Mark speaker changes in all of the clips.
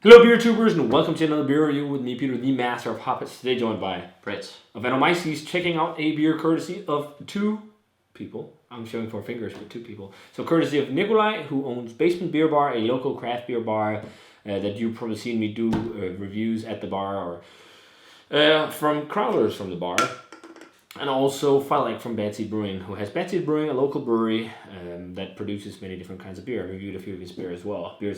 Speaker 1: Hello, beer tubers, and welcome to another beer review with me, Peter, the master of hoppets. Today, joined by
Speaker 2: Brett
Speaker 1: of Venomyces, checking out a beer courtesy of two people. I'm showing four fingers, but two people. So, courtesy of Nikolai, who owns Basement Beer Bar, a local craft beer bar that you've probably seen me do reviews at the bar, or from Crowlers from the bar. And also Phylike from Bad Seed Brewing, who has Bad Seed Brewing, a local brewery that produces many different kinds of beer. I reviewed a few of his beers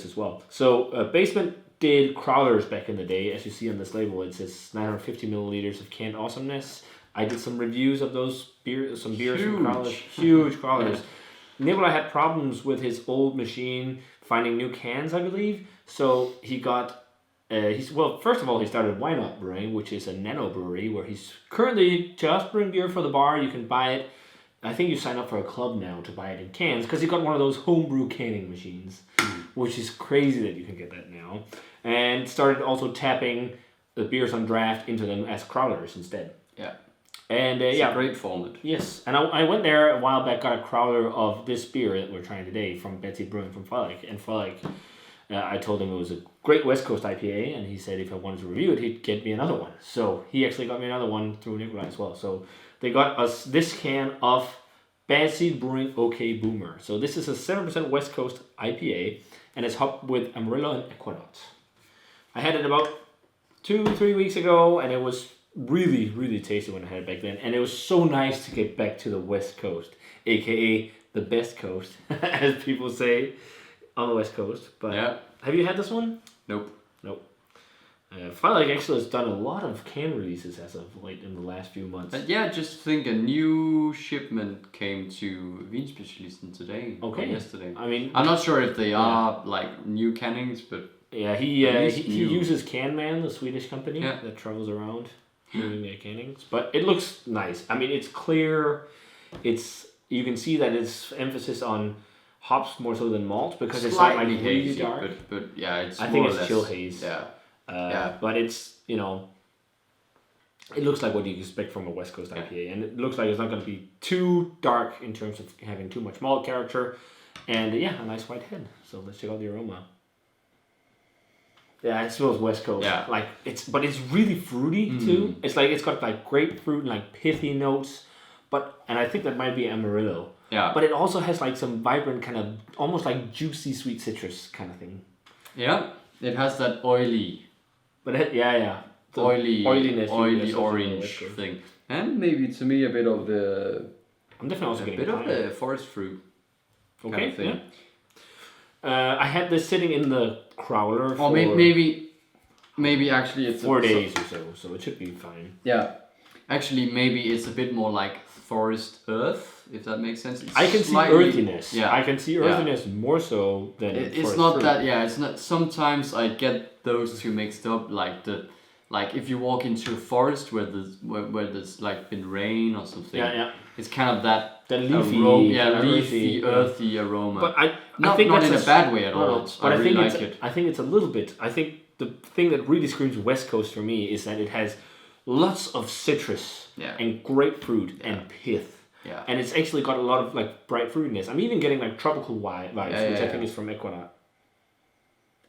Speaker 1: as well. So Basement did Crowlers back in the day. As you see on this label, it says 950 milliliters of canned awesomeness. I did some reviews of those beers from Crowlers. Huge Crowlers. Nikolai had problems with his old machine finding new cans, I believe. So he got... first of all, he started Why Not Brewing, which is a nano brewery where he's currently just brewing beer for the bar. You can buy it. I think you sign up for a club now to buy it in cans because he got one of those homebrew canning machines, which is crazy that you can get that now. And started also tapping the beers on draft into them as Crowlers instead.
Speaker 2: Yeah.
Speaker 1: And
Speaker 2: it's a great format.
Speaker 1: Yes. And I went there a while back, got a Crowler of this beer that we're trying today from Betsy Brewing from Phylike. And Phylike, I told him it was a great West Coast IPA, and he said if I wanted to review it, he'd get me another one. So he actually got me another one through Nikolai as well. So they got us this can of Bad Seed Brewing OK Boomer. So this is a 7% West Coast IPA, and it's hopped with Amarillo and Equinox. I had it about 2-3 weeks ago, and it was really, really tasty when I had it back then. And it was so nice to get back to the West Coast, aka the best coast, as people say on the West Coast. But
Speaker 2: yeah.
Speaker 1: Have you had this one?
Speaker 2: Nope.
Speaker 1: Phylike actually has done a lot of can releases as of late in the last few months.
Speaker 2: But yeah, just think a new shipment came to Vinspecialisten today.
Speaker 1: Okay.
Speaker 2: Or yesterday.
Speaker 1: I mean,
Speaker 2: I'm not sure if they are like new cannings, but
Speaker 1: yeah, he uses Canman, the Swedish company that travels around doing their cannings. But it looks nice. I mean, it's clear. You can see that it's emphasis on hops more so than malt because it's not like really
Speaker 2: hazy,
Speaker 1: dark.
Speaker 2: But yeah, it's
Speaker 1: I
Speaker 2: more
Speaker 1: think
Speaker 2: or
Speaker 1: it's
Speaker 2: less,
Speaker 1: chill haze.
Speaker 2: Yeah.
Speaker 1: But it's, it looks like what you expect from a West Coast IPA, and it looks like it's not going to be too dark in terms of having too much malt character, and a nice white head. So let's check out the aroma. Yeah, it smells West Coast.
Speaker 2: Yeah.
Speaker 1: But it's really fruity too. It's like it's got like grapefruit and like pithy notes, and I think that might be Amarillo.
Speaker 2: Yeah.
Speaker 1: But it also has like some vibrant kind of almost like juicy sweet citrus kind of thing.
Speaker 2: Yeah, it has that oily.
Speaker 1: But the
Speaker 2: oiliness, oily orange thing, and maybe to me a bit of the.
Speaker 1: I'm definitely also getting
Speaker 2: a bit of the forest fruit. Kind of thing.
Speaker 1: Yeah. I had this sitting in the Crowler for
Speaker 2: maybe actually it's
Speaker 1: 4 days or so it should be fine.
Speaker 2: Yeah, actually maybe it's a bit more like forest earth, if that makes sense.
Speaker 1: I can see earthiness. Yeah, I can see earthiness more so than
Speaker 2: it's not fruit. That. Yeah, it's not. Sometimes I get those two mixed up. Like if you walk into a forest where there's like been rain or something.
Speaker 1: Yeah.
Speaker 2: It's kind of that
Speaker 1: leafy,
Speaker 2: leafy, earthy aroma.
Speaker 1: But I
Speaker 2: think not in a bad way at all.
Speaker 1: But I
Speaker 2: really
Speaker 1: think
Speaker 2: like it.
Speaker 1: I think it's a little bit. I think the thing that really screams West Coast for me is that it has lots of citrus and grapefruit and pith.
Speaker 2: Yeah.
Speaker 1: And it's actually got a lot of like bright fruitiness. I'm even getting like tropical vibes, which I think is from Equinox.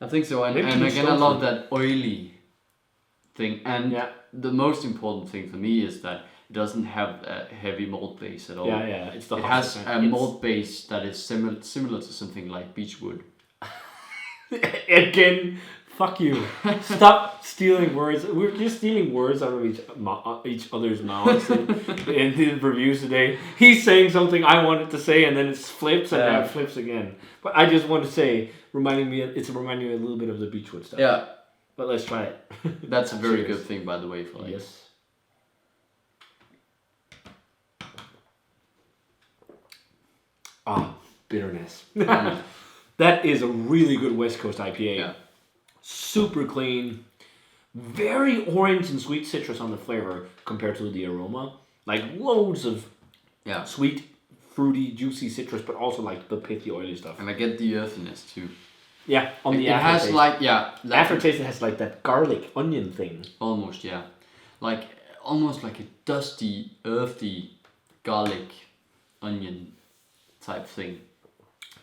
Speaker 2: I think so, and again I love that oily thing. And the most important thing for me is that it doesn't have a heavy malt base at all.
Speaker 1: Yeah. It
Speaker 2: has a malt base that is similar to something like Beechwood.
Speaker 1: Again, fuck you. Stop stealing words. We're just stealing words out of each other's mouths in the reviews today. He's saying something I wanted to say, and then it flips, and now it flips again. But I just want to say, reminding me a little bit of the Beechwood stuff.
Speaker 2: Yeah.
Speaker 1: But let's try it.
Speaker 2: That's a very good thing, by the way, for
Speaker 1: yes. Bitterness. That is a really good West Coast IPA.
Speaker 2: Yeah.
Speaker 1: Super clean, very orange and sweet citrus on the flavor compared to the aroma. Like loads of sweet, fruity, juicy citrus, but also like the pithy, oily stuff.
Speaker 2: And I get the earthiness too.
Speaker 1: Yeah, on the
Speaker 2: aftertaste. It has
Speaker 1: the aftertaste. It has like that garlic onion thing.
Speaker 2: Almost, yeah, like almost like a dusty, earthy garlic onion type thing.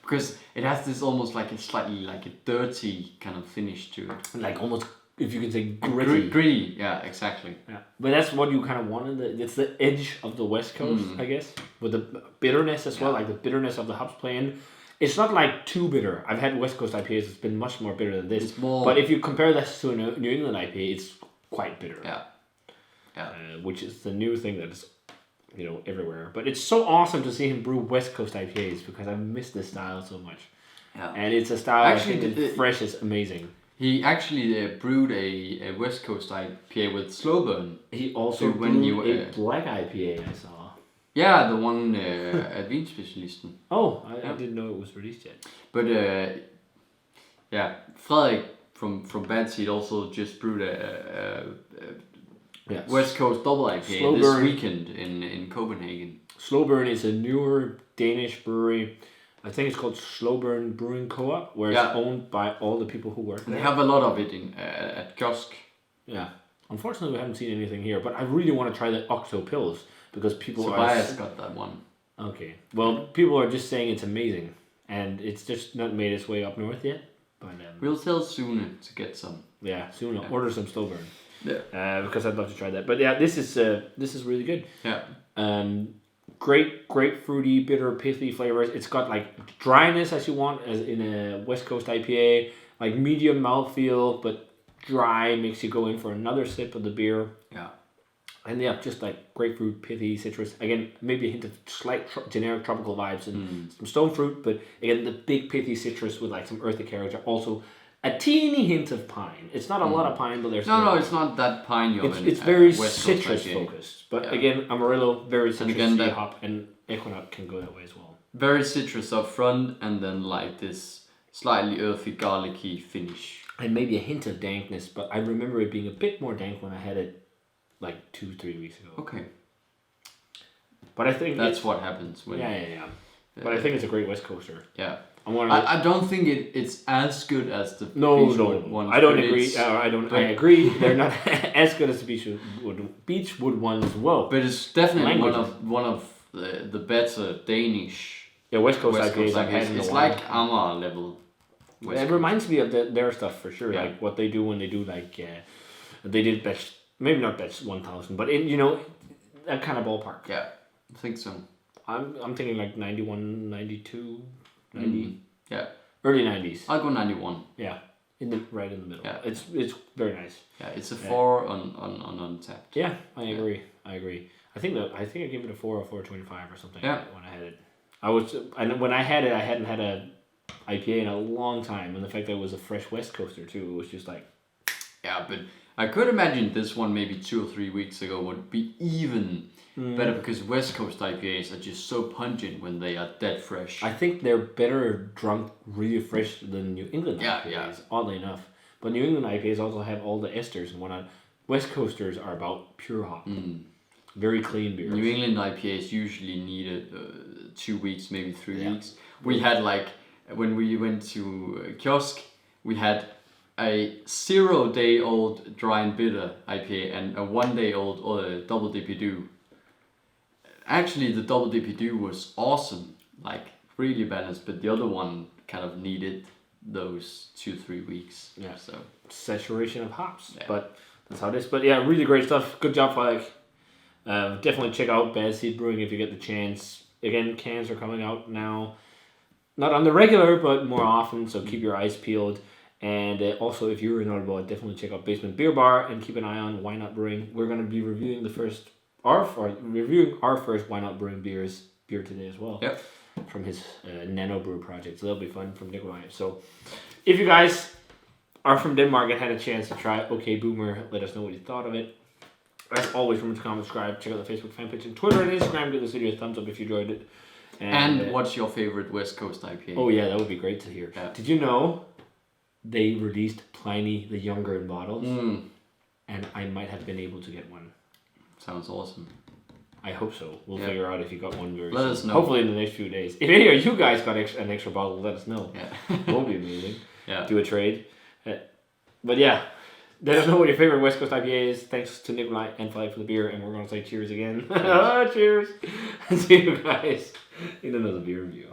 Speaker 2: because it has this almost like a slightly like a dirty kind of finish to it.
Speaker 1: Like almost, if you can say, gritty.
Speaker 2: Gritty, yeah, exactly.
Speaker 1: Yeah, but that's what you kind of wanted. It's the edge of the West Coast, I guess, with the bitterness as well, like the bitterness of the hops playing. It's not like too bitter. I've had West Coast IPAs. It's been much more bitter than this.
Speaker 2: It's more,
Speaker 1: but if you compare this to a New England IPA, it's quite bitter.
Speaker 2: Yeah. Yeah.
Speaker 1: Which is the new thing that is, everywhere. But it's so awesome to see him brew West Coast IPAs because I miss this style so much.
Speaker 2: Yeah.
Speaker 1: And it's a style
Speaker 2: actually
Speaker 1: fresh is amazing.
Speaker 2: He actually brewed a West Coast IPA with slow burn.
Speaker 1: He also brewed a black IPA, I saw.
Speaker 2: Yeah, the one at Vinspecialisten.
Speaker 1: Oh, I didn't know it was released yet.
Speaker 2: But Frederik from Bad Seed also just brewed a West Coast double IPA this weekend in Copenhagen.
Speaker 1: Slow Burn is a newer Danish brewery. I think it's called Slow Burn Brewing Co-op, where it's owned by all the people who work there.
Speaker 2: They have a lot of it at Kiosk.
Speaker 1: Yeah. Unfortunately, we haven't seen anything here, but I really want to try the Octo Pills because people
Speaker 2: Tobias got that one.
Speaker 1: Okay. Well, people are just saying it's amazing, and it's just not made its way up north yet. But
Speaker 2: we'll tell Sune to get some.
Speaker 1: Yeah, Sune. Order some Slow Burn.
Speaker 2: Yeah.
Speaker 1: Because I'd love to try that. But yeah, this is really good.
Speaker 2: Yeah.
Speaker 1: Great fruity, bitter, pithy flavors. It's got like dryness as you want, as in a West Coast IPA, like medium mouthfeel, but dry, makes you go in for another sip of the beer.
Speaker 2: Yeah.
Speaker 1: And yeah, just like grapefruit, pithy, citrus. Again, maybe a hint of slight generic tropical vibes and some stone fruit, but again, the big pithy citrus with like some earthy character. Also, a teeny hint of pine. It's not a lot of pine, but there's
Speaker 2: no, it's not that pine.
Speaker 1: It's very citrus focused, but again, Amarillo very citrusy hop, and Equinox can go that way as well.
Speaker 2: Very citrus up front, and then like this slightly earthy, garlicky finish,
Speaker 1: and maybe a hint of dankness. But I remember it being a bit more dank when I had it like 2-3 weeks ago.
Speaker 2: Okay,
Speaker 1: but I think
Speaker 2: that's what happens when.
Speaker 1: Yeah. But I think it's a great West Coaster.
Speaker 2: Yeah. I don't think it's as good as the
Speaker 1: Beechwood ones. I don't agree. I agree. They're not as good as the Beechwood ones as well.
Speaker 2: But it's definitely one of the better Danish.
Speaker 1: Yeah, West Coast IPAs I've had in a while.
Speaker 2: It's like Amager level.
Speaker 1: It reminds me of their stuff for sure. Yeah. Like what they do when they do like they did batch, maybe not batch 1000, but in that kind of ballpark.
Speaker 2: Yeah, I think so.
Speaker 1: I'm thinking like 91, 92. 90,
Speaker 2: yeah,
Speaker 1: early 90s.
Speaker 2: I'll go 91.
Speaker 1: Yeah, right in the middle.
Speaker 2: Yeah,
Speaker 1: it's very nice.
Speaker 2: Yeah, it's a 4 on Untapped.
Speaker 1: Yeah, I agree. I think I gave it a 4 or 4.25 or something.
Speaker 2: Yeah.
Speaker 1: When I had it, when I had it, I hadn't had a IPA in a long time, and the fact that it was a fresh West Coaster too, it was just like.
Speaker 2: Yeah, but I could imagine this one maybe 2 or 3 weeks ago would be even better because West Coast IPAs are just so pungent when they are dead fresh.
Speaker 1: I think they're better drunk really fresh than New England IPAs, oddly enough. But New England IPAs also have all the esters and whatnot. West Coasters are about pure hop. Very clean beers.
Speaker 2: New England IPAs usually need 2 weeks, maybe 3 weeks. We had like, when we went to Kiosk, we had a 0-day-old dry and bitter IPA and a 1-day-old double DPD. Actually, the double DPD was awesome, like really balanced, but the other one kind of needed those 2-3 weeks.
Speaker 1: Yeah,
Speaker 2: so
Speaker 1: saturation of hops, but that's how it is. But yeah, really great stuff. Good job, Frederik. Definitely check out Bad Seed Brewing if you get the chance. Again, cans are coming out now, not on the regular, but more often. So keep your eyes peeled. And also, if you're in Aalborg, definitely check out Basement Beer Bar and keep an eye on Why Not Brewing. We're going to be reviewing reviewing our first Why Not Brewing beer today as well.
Speaker 2: Yep.
Speaker 1: From his nano brew project. So that'll be fun from Nikolai. So if you guys are from Denmark and had a chance to try OK Boomer, let us know what you thought of it. As always, remember to comment, subscribe, check out the Facebook fan page and Twitter and Instagram. Give this video a thumbs up if you enjoyed it.
Speaker 2: And what's your favorite West Coast IPA?
Speaker 1: Oh yeah, that would be great to hear.
Speaker 2: Yeah.
Speaker 1: Did you know they released Pliny the Younger in bottles? And I might have been able to get one.
Speaker 2: Sounds awesome.
Speaker 1: I hope so. We'll figure out if you got one very
Speaker 2: soon. Let us know.
Speaker 1: Hopefully in the next few days. If any of you guys got an extra bottle, let us know.
Speaker 2: Yeah.
Speaker 1: It won't be amazing.
Speaker 2: Yeah.
Speaker 1: Do a trade. But yeah, let us know what your favorite West Coast IPA is. Thanks to Nikolai and Flag for the beer, and we're going to say cheers again. Cheers. See you guys in another beer review.